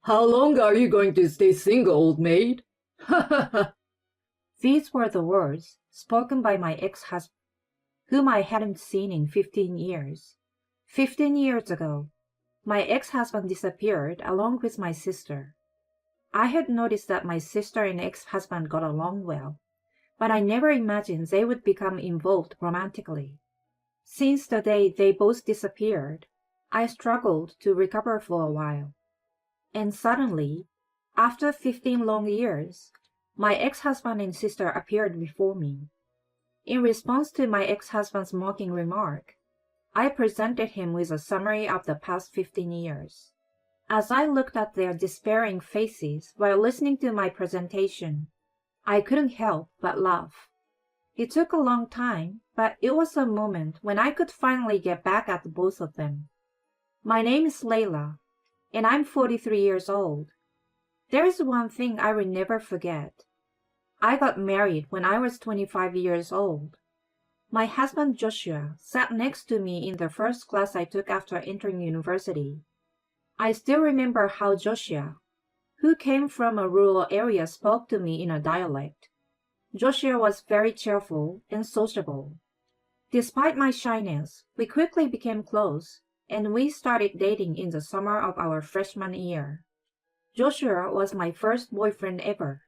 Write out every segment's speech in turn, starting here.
How long are you going to stay single, old maid? These were the words spoken by my ex-husband, whom I hadn't seen in 15 years. 15 years ago, my ex-husband disappeared along with my sister. I had noticed that my sister and ex-husband got along well, but I never imagined they would become involved romantically. Since the day they both disappeared, I struggled to recover for a while. And suddenly, after 15 long years, my ex-husband and sister appeared before me. In response to my ex-husband's mocking remark, I presented him with a summary of the past 15 years. As I looked at their despairing faces while listening to my presentation, I couldn't help but laugh. It took a long time, but it was a moment when I could finally get back at both of them. My name is Layla, and I'm 43 years old. There is one thing I will never forget. I got married when I was 25 years old. My husband Joshua sat next to me in the first class I took after entering university. I still remember how Joshua, who came from a rural area, spoke to me in a dialect. Joshua was very cheerful and sociable. Despite my shyness, we quickly became close, and we started dating in the summer of our freshman year. Joshua was my first boyfriend ever.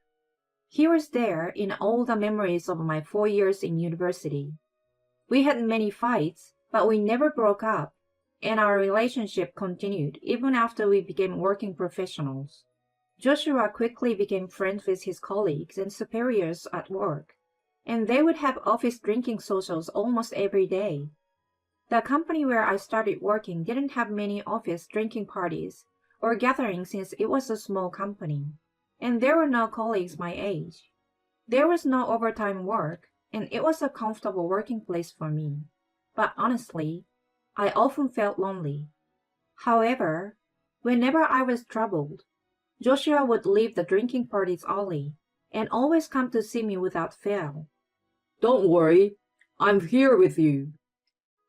He was there in all the memories of my 4 years in university. We had many fights, but we never broke up, and our relationship continued even after we became working professionals. Joshua quickly became friends with his colleagues and superiors at work, and they would have office drinking socials almost every day. The company where I started working didn't have many office drinking parties or gatherings since it was a small company, and there were no colleagues my age. There was no overtime work, and it was a comfortable working place for me. But honestly, I often felt lonely. However, whenever I was troubled, Joshua would leave the drinking parties early and always come to see me without fail. Don't worry, I'm here with you.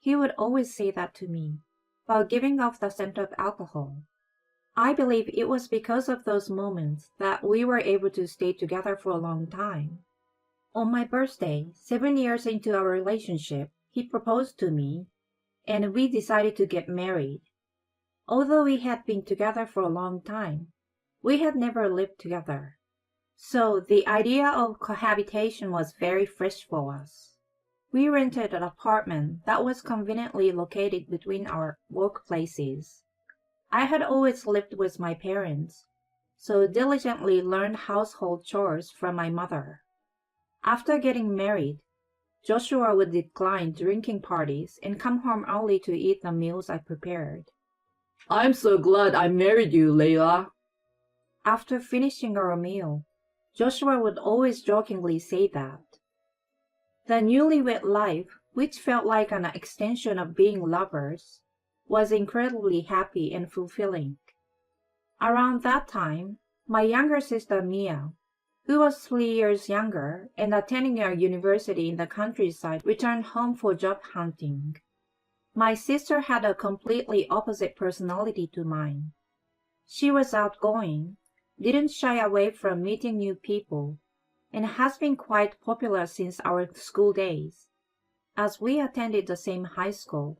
He would always say that to me, while giving off the scent of alcohol. I believe it was because of those moments that we were able to stay together for a long time. On my birthday, 7 years into our relationship, he proposed to me, and we decided to get married. Although we had been together for a long time, we had never lived together. So the idea of cohabitation was very fresh for us. We rented an apartment that was conveniently located between our workplaces. I had always lived with my parents, so diligently learned household chores from my mother. After getting married, Joshua would decline drinking parties and come home early to eat the meals I prepared. I'm so glad I married you, Layla. After finishing our meal, Joshua would always jokingly say that. The newlywed life, which felt like an extension of being lovers, was incredibly happy and fulfilling. Around that time, my younger sister Mia, who was 3 years younger and attending a university in the countryside, returned home for job hunting. My sister had a completely opposite personality to mine. She was outgoing, didn't shy away from meeting new people, and has been quite popular since our school days. As we attended the same high school,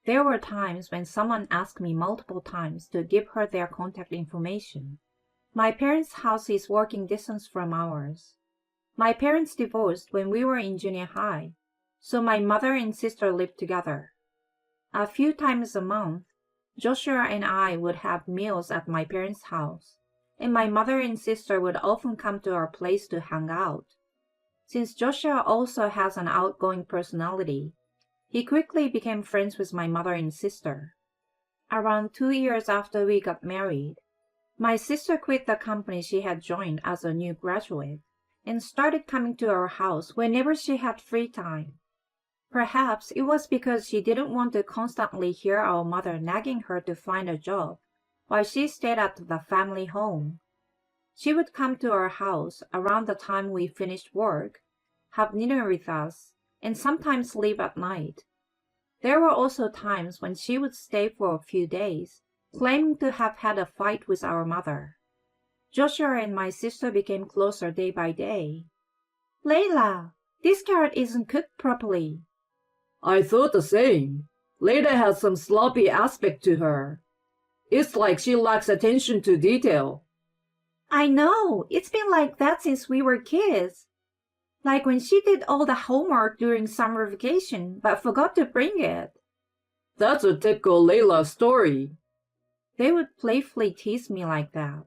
there were times when someone asked me multiple times to give her their contact information. My parents' house is walking distance from ours. My parents divorced when we were in junior high, so my mother and sister lived together. A few times a month, Joshua and I would have meals at my parents' house, and my mother and sister would often come to our place to hang out. Since Joshua also has an outgoing personality, he quickly became friends with my mother and sister. Around 2 years after we got married, my sister quit the company she had joined as a new graduate and started coming to our house whenever she had free time. Perhaps it was because she didn't want to constantly hear our mother nagging her to find a job while she stayed at the family home. She would come to our house around the time we finished work, have dinner with us, and sometimes leave at night. There were also times when she would stay for a few days claiming to have had a fight with our mother. Joshua and my sister became closer day by day. Layla, this carrot isn't cooked properly. I thought the same. Layla has some sloppy aspect to her. It's like she lacks attention to detail. I know, it's been like that since we were kids. Like when she did all the homework during summer vacation but forgot to bring it. That's a typical Layla story. They would playfully tease me like that.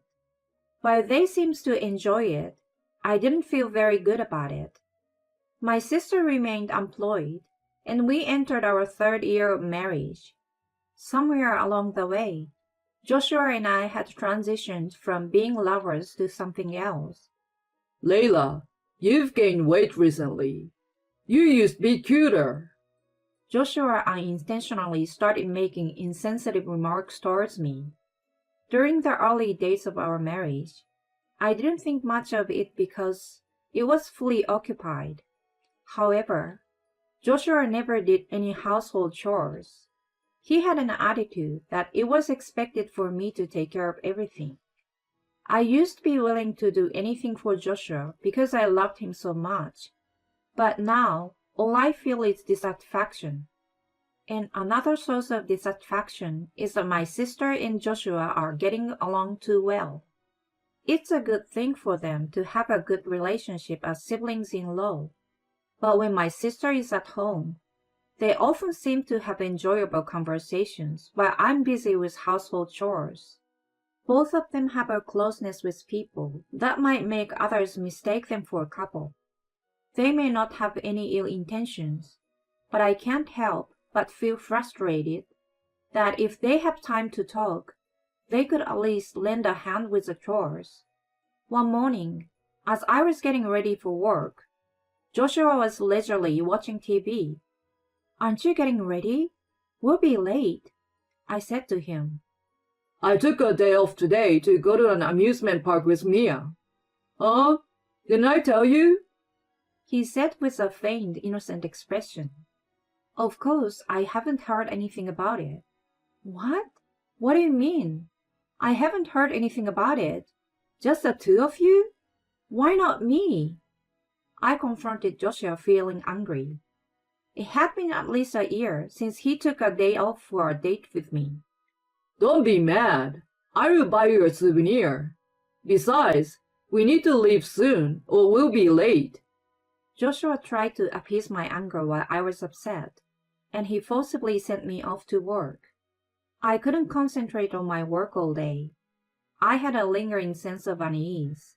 While they seemed to enjoy it, I didn't feel very good about it. My sister remained unemployed, and we entered our third year of marriage. Somewhere along the way, Joshua and I had transitioned from being lovers to something else. Layla, you've gained weight recently. You used to be cuter. Joshua unintentionally started making insensitive remarks towards me. During the early days of our marriage, I didn't think much of it because it was fully occupied. However, Joshua never did any household chores. He had an attitude that it was expected for me to take care of everything. I used to be willing to do anything for Joshua because I loved him so much. But now, all I feel is dissatisfaction. And another source of dissatisfaction is that my sister and Joshua are getting along too well. It's a good thing for them to have a good relationship as siblings-in-law. But when my sister is at home, they often seem to have enjoyable conversations while I'm busy with household chores. Both of them have a closeness with people that might make others mistake them for a couple. They may not have any ill intentions, but I can't help but feel frustrated that if they have time to talk, they could at least lend a hand with the chores. One morning, as I was getting ready for work, Joshua was leisurely watching TV. "Aren't you getting ready? We'll be late," I said to him. I took a day off today to go to an amusement park with Mia. Huh? Didn't I tell you? He said with a feigned innocent expression. Of course, I haven't heard anything about it. What? What do you mean? I haven't heard anything about it. Just the two of you? Why not me? I confronted Joshua, feeling angry. It had been at least a year since he took a day off for a date with me. Don't be mad. I will buy you a souvenir. Besides, we need to leave soon or we'll be late. Joshua tried to appease my anger while I was upset, and he forcibly sent me off to work. I couldn't concentrate on my work all day. I had a lingering sense of unease.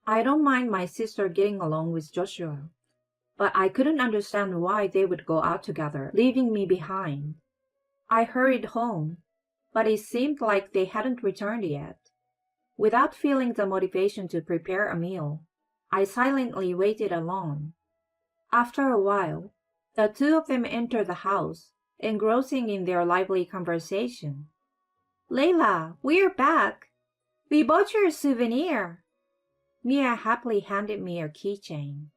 I don't mind my sister getting along with Joshua, but I couldn't understand why they would go out together, leaving me behind. I hurried home, but it seemed like they hadn't returned yet. Without feeling the motivation to prepare a meal, I silently waited alone. After a while, the two of them entered the house, engrossing in their lively conversation. "Layla, we're back. We bought you a souvenir." Mia happily handed me a keychain.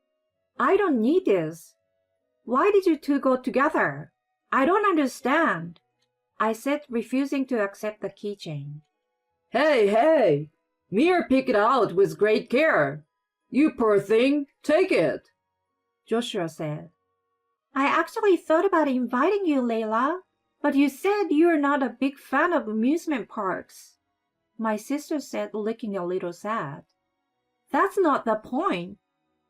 "I don't need this. Why did you two go together? I don't understand," I said, refusing to accept the keychain. Hey, Mia picked it out with great care. You poor thing, take it, Joshua said. "I actually thought about inviting you, Layla, but you said you're not a big fan of amusement parks," my sister said, looking a little sad. "That's not the point.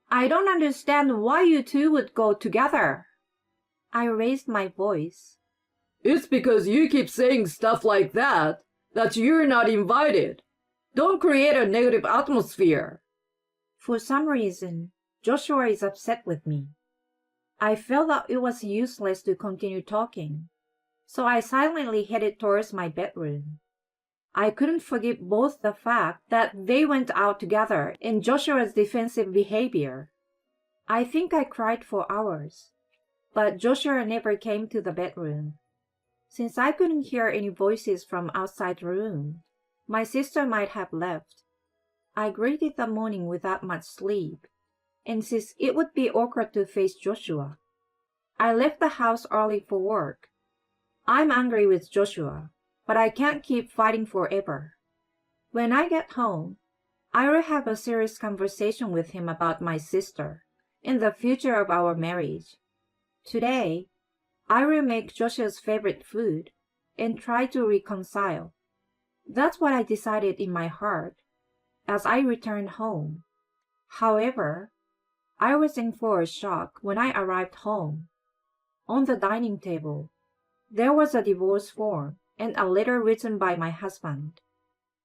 I don't understand why you two would go together." I raised my voice. It's because you keep saying stuff like that you're not invited. Don't create a negative atmosphere. For some reason, Joshua is upset with me. I felt that it was useless to continue talking, so I silently headed towards my bedroom. I couldn't forgive both the fact that they went out together and Joshua's defensive behavior. I think I cried for hours, but Joshua never came to the bedroom. Since I couldn't hear any voices from outside the room, my sister might have left. I greeted the morning without much sleep, and since it would be awkward to face Joshua, I left the house early for work. I'm angry with Joshua, but I can't keep fighting forever. When I get home, I will have a serious conversation with him about my sister and the future of our marriage. Today, I will make Joshua's favorite food and try to reconcile. That's what I decided in my heart as I returned home. However, I was in for a shock when I arrived home. On the dining table, there was a divorce form and a letter written by my husband.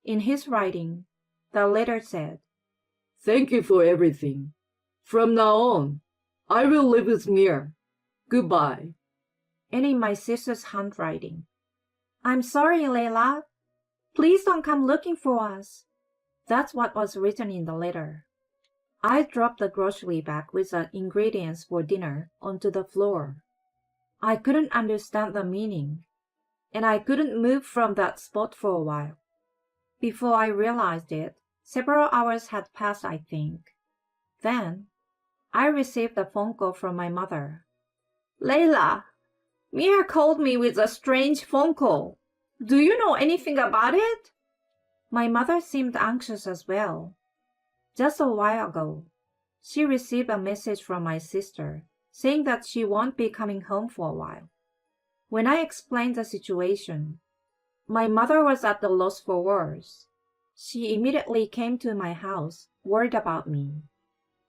In his writing, the letter said, Thank you for everything. From now on, I will live with Mia. Goodbye. And in my sister's handwriting, I'm sorry, Layla. Please don't come looking for us. That's what was written in the letter. I dropped the grocery bag with the ingredients for dinner onto the floor. I couldn't understand the meaning, and I couldn't move from that spot for a while. Before I realized it, several hours had passed, I think. Then, I received a phone call from my mother. Layla, Mia called me with a strange phone call. Do you know anything about it? My mother seemed anxious as well. Just a while ago, she received a message from my sister saying that she won't be coming home for a while. When I explained the situation, my mother was at a loss for words. She immediately came to my house, worried about me.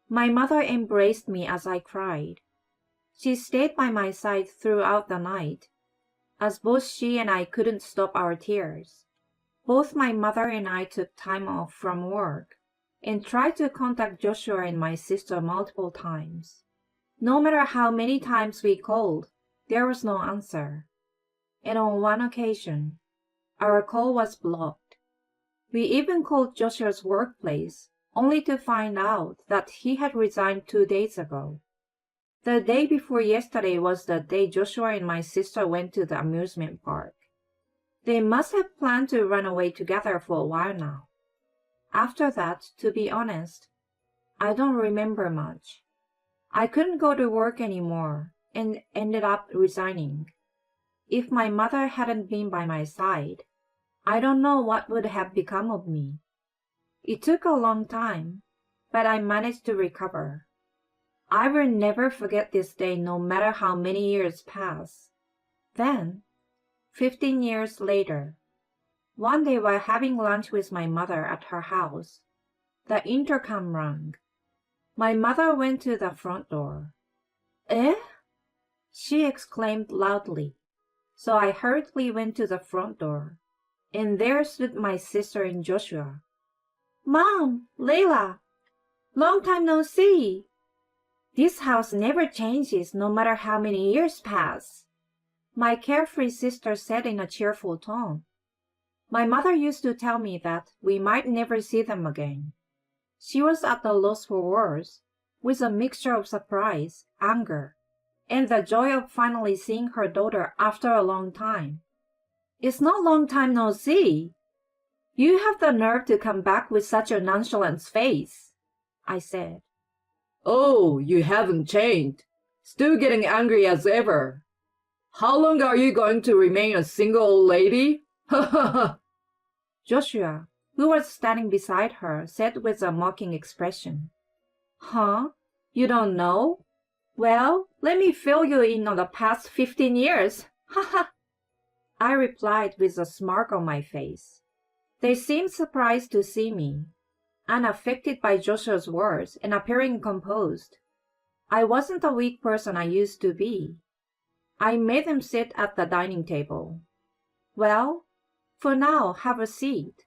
My mother embraced me as I cried. She stayed by my side throughout the night, as both she and I couldn't stop our tears. Both my mother and I took time off from work and tried to contact Joshua and my sister multiple times. No matter how many times we called, there was no answer. And on one occasion, our call was blocked. We even called Joshua's workplace, only to find out that he had resigned 2 days ago. The day before yesterday was the day Joshua and my sister went to the amusement park. They must have planned to run away together for a while now. After that, to be honest, I don't remember much. I couldn't go to work anymore and ended up resigning. If my mother hadn't been by my side, I don't know what would have become of me. It took a long time, but I managed to recover. I will never forget this day no matter how many years pass. Then, 15 years later, one day while having lunch with my mother at her house, the intercom rang. My mother went to the front door. Eh? She exclaimed loudly. So I hurriedly went to the front door, and there stood my sister and Joshua. Mom, Layla, long time no see. This house never changes no matter how many years pass, my carefree sister said in a cheerful tone. My mother used to tell me that we might never see them again. She was at a loss for words, with a mixture of surprise, anger, and the joy of finally seeing her daughter after a long time. It's not long time no see. You have the nerve to come back with such a nonchalant face, I said. Oh, you haven't changed. Still getting angry as ever. How long are you going to remain a single old lady? Ha ha ha. Joshua, who was standing beside her, said with a mocking expression. Huh? You don't know? Well, let me fill you in on the past 15 years. Ha ha. I replied with a smirk on my face. They seemed surprised to see me, unaffected by Joshua's words and appearing composed. I wasn't the weak person I used to be. I made them sit at the dining table. Well, for now, have a seat.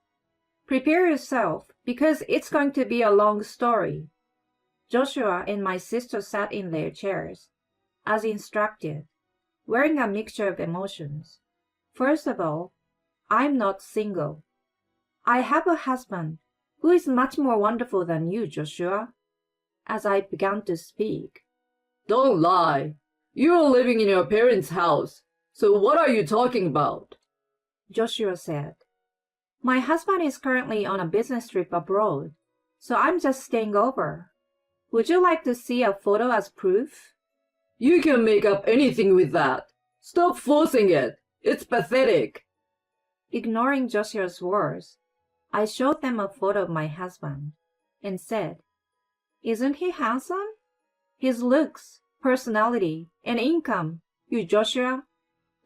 Prepare yourself, because it's going to be a long story. Joshua and my sister sat in their chairs, as instructed, wearing a mixture of emotions. First of all, I'm not single. I have a husband who is much more wonderful than you, Joshua. As I began to speak. Don't lie. You're living in your parents' house, so what are you talking about? Joshua said. My husband is currently on a business trip abroad, so I'm just staying over. Would you like to see a photo as proof? You can make up anything with that. Stop forcing it. It's pathetic. Ignoring Joshua's words, I showed them a photo of my husband and said, "Isn't he handsome? His looks, personality, and income, you Joshua,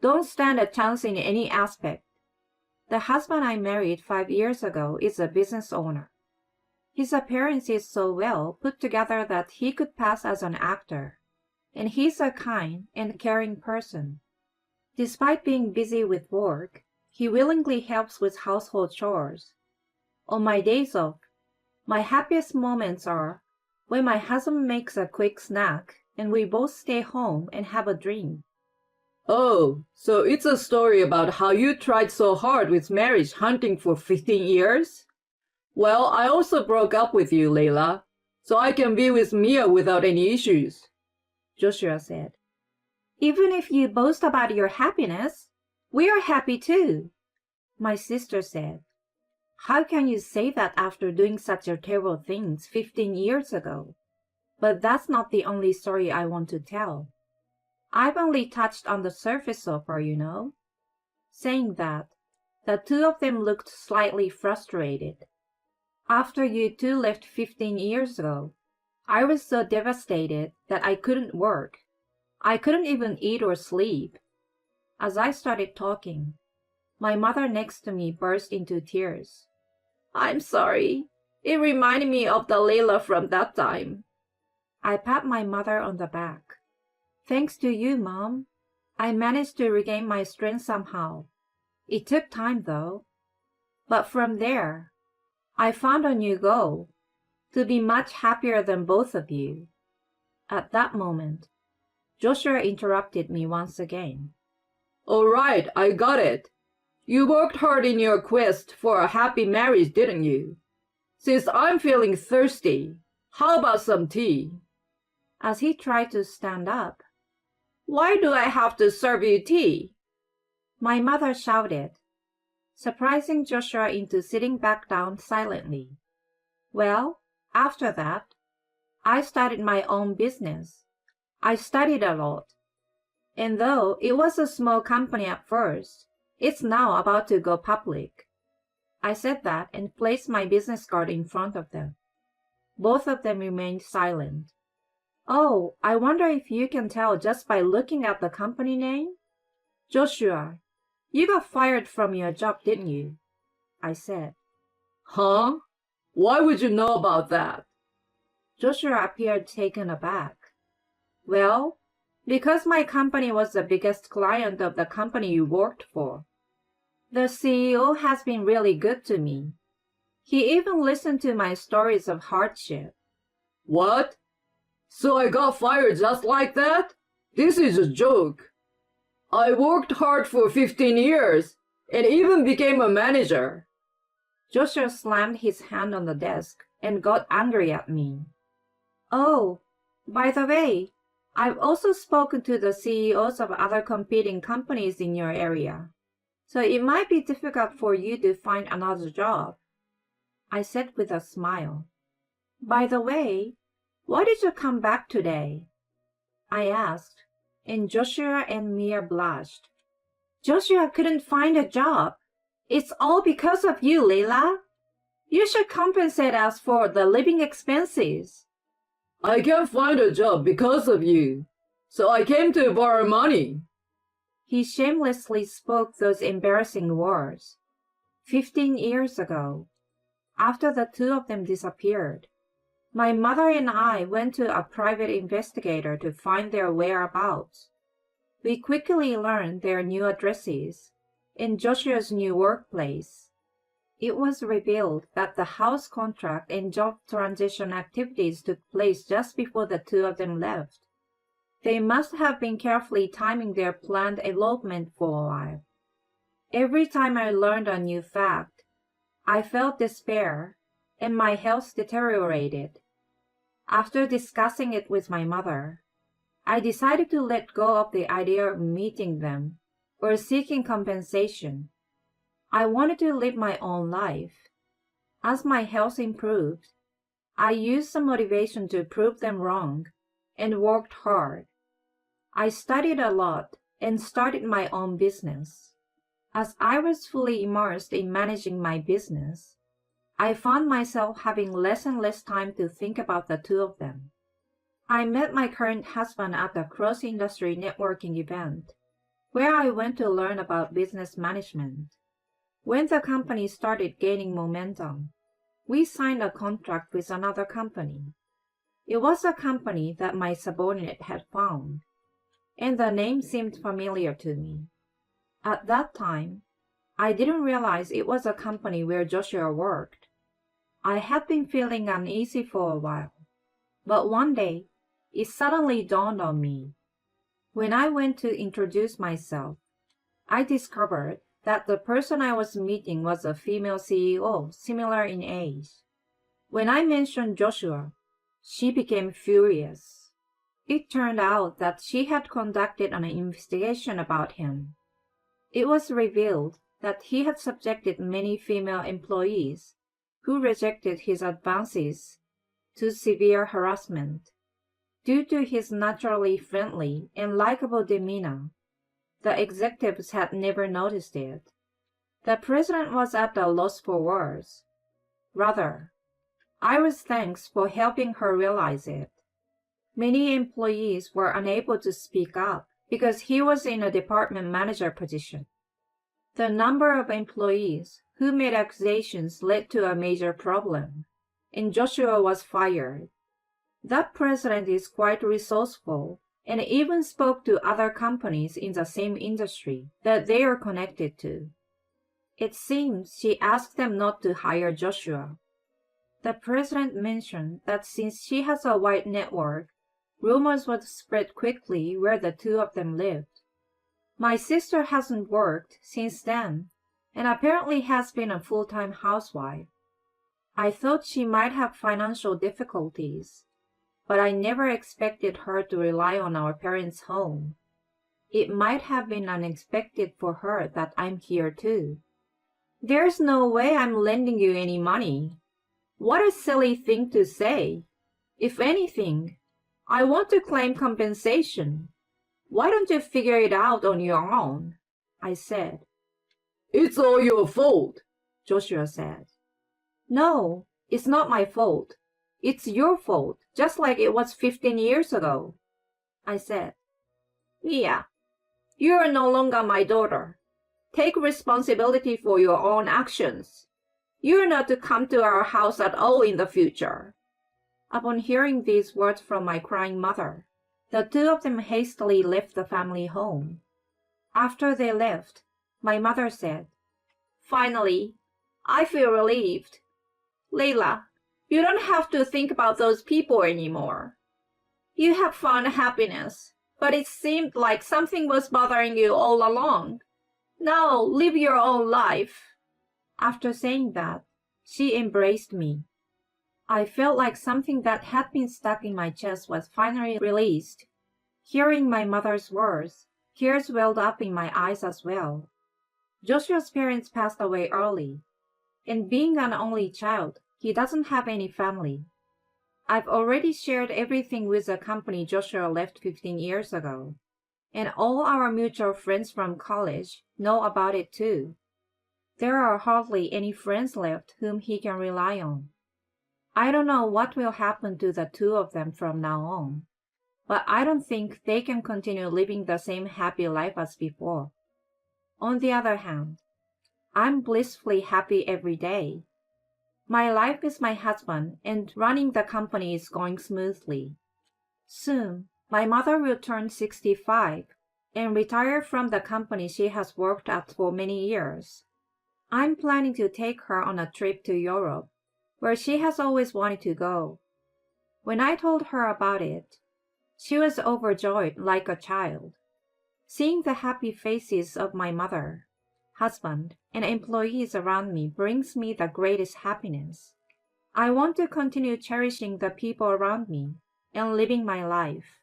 don't stand a chance in any aspect. The husband I married 5 years ago is a business owner. His appearance is so well put together that he could pass as an actor, and he's a kind and caring person. Despite being busy with work, he willingly helps with household chores. On my days off, my happiest moments are when my husband makes a quick snack and we both stay home and have a drink." Oh, so it's a story about how you tried so hard with marriage hunting for 15 years? Well, I also broke up with you, Layla, so I can be with Mia without any issues. Joshua said. "Even if you boast about your happiness, we are happy too," my sister said. "How can you say that after doing such a terrible things 15 years ago? But that's not the only story I want to tell. I've only touched on the surface so far, you know." Saying that, the two of them looked slightly frustrated. "After you two left 15 years ago, I was so devastated that I couldn't work. I couldn't even eat or sleep." As I started talking, my mother next to me burst into tears. "I'm sorry. It reminded me of the Layla from that time." I pat my mother on the back. "Thanks to you, Mom. I managed to regain my strength somehow. It took time, though. But from there, I found a new goal, to be much happier than both of you." At that moment, Joshua interrupted me once again. All right, I got it. You worked hard in your quest for a happy marriage, didn't you? Since I'm feeling thirsty, how about some tea? As he tried to stand up, Why do I have to serve you tea? my mother shouted, surprising Joshua into sitting back down silently. Well, after that, I started my own business. I studied a lot. And though it was a small company at first, it's now about to go public. I said that and placed my business card in front of them. Both of them remained silent. "Oh, I wonder if you can tell just by looking at the company name?" "Joshua, you got fired from your job, didn't you?" I said. Huh? Why would you know about that? Joshua appeared taken aback. "Well, because my company was the biggest client of the company you worked for. The CEO has been really good to me. He even listened to my stories of hardship." What? So I got fired just like that? This is a joke. I worked hard for 15 years and even became a manager. Joshua slammed his hand on the desk and got angry at me. "Oh, by the way, I've also spoken to the CEOs of other competing companies in your area, so it might be difficult for you to find another job," I said with a smile. "By the way, why did you come back today?" I asked, and Joshua and Mia blushed. "Joshua couldn't find a job. It's all because of you, Layla. You should compensate us for the living expenses." I can't find a job because of you, so I came to borrow money. He shamelessly spoke those embarrassing words. 15 years ago, after the two of them disappeared, my mother and I went to a private investigator to find their whereabouts. We quickly learned their new addresses and Joshua's new workplace. It was revealed that the house contract and job transition activities took place just before the two of them left. They must have been carefully timing their planned elopement for a while. Every time I learned a new fact, I felt despair and my health deteriorated. After discussing it with my mother, I decided to let go of the idea of meeting them or seeking compensation. I wanted to live my own life. As my health improved, I used the motivation to prove them wrong and worked hard. I studied a lot and started my own business. As I was fully immersed in managing my business, I found myself having less and less time to think about the two of them. I met my current husband at a cross-industry networking event, where I went to learn about business management. When the company started gaining momentum, we signed a contract with another company. It was a company that my subordinate had found, and the name seemed familiar to me. At that time, I didn't realize it was a company where Joshua worked. I had been feeling uneasy for a while, but one day, it suddenly dawned on me. When I went to introduce myself, I discovered that the person I was meeting was a female CEO, similar in age. When I mentioned Joshua, she became furious. It turned out that she had conducted an investigation about him. It was revealed that he had subjected many female employees who rejected his advances to severe harassment. Due to his naturally friendly and likable demeanor, the executives had never noticed it. The president was at a loss for words. Rather, I was thankful for helping her realize it. Many employees were unable to speak up because he was in a department manager position. The number of employees who made accusations led to a major problem, and Joshua was fired. That president is quite resourceful and even spoke to other companies in the same industry that they are connected to. It seems she asked them not to hire Joshua. The president mentioned that since she has a wide network, rumors would spread quickly where the two of them lived. My sister hasn't worked since then and apparently has been a full-time housewife. I thought she might have financial difficulties, but I never expected her to rely on our parents' home. It might have been unexpected for her that I'm here too. There's no way I'm lending you any money. What a silly thing to say. If anything, I want to claim compensation. Why don't you figure it out on your own? I said. It's all your fault, Joshua said. No, it's not my fault. It's your fault, just like it was 15 years ago, I said. Mia, you are no longer my daughter. Take responsibility for your own actions. You are not to come to our house at all in the future. Upon hearing these words from my crying mother, the two of them hastily left the family home. After they left, my mother said, Finally, I feel relieved. Layla, you don't have to think about those people anymore. You have found happiness, but it seemed like something was bothering you all along. Now live your own life. After saying that, she embraced me. I felt like something that had been stuck in my chest was finally released. Hearing my mother's words, tears welled up in my eyes as well. Joshua's parents passed away early, and being an only child, he doesn't have any family. I've already shared everything with the company Joshua left 15 years ago, and all our mutual friends from college know about it too. There are hardly any friends left whom he can rely on. I don't know what will happen to the two of them from now on, but I don't think they can continue living the same happy life as before. On the other hand, I'm blissfully happy every day. My life with my husband and running the company is going smoothly. Soon, my mother will turn 65 and retire from the company she has worked at for many years. I'm planning to take her on a trip to Europe, where she has always wanted to go. When I told her about it, she was overjoyed like a child. Seeing the happy faces of my mother, husband, and employees around me brings me the greatest happiness. I want to continue cherishing the people around me and living my life.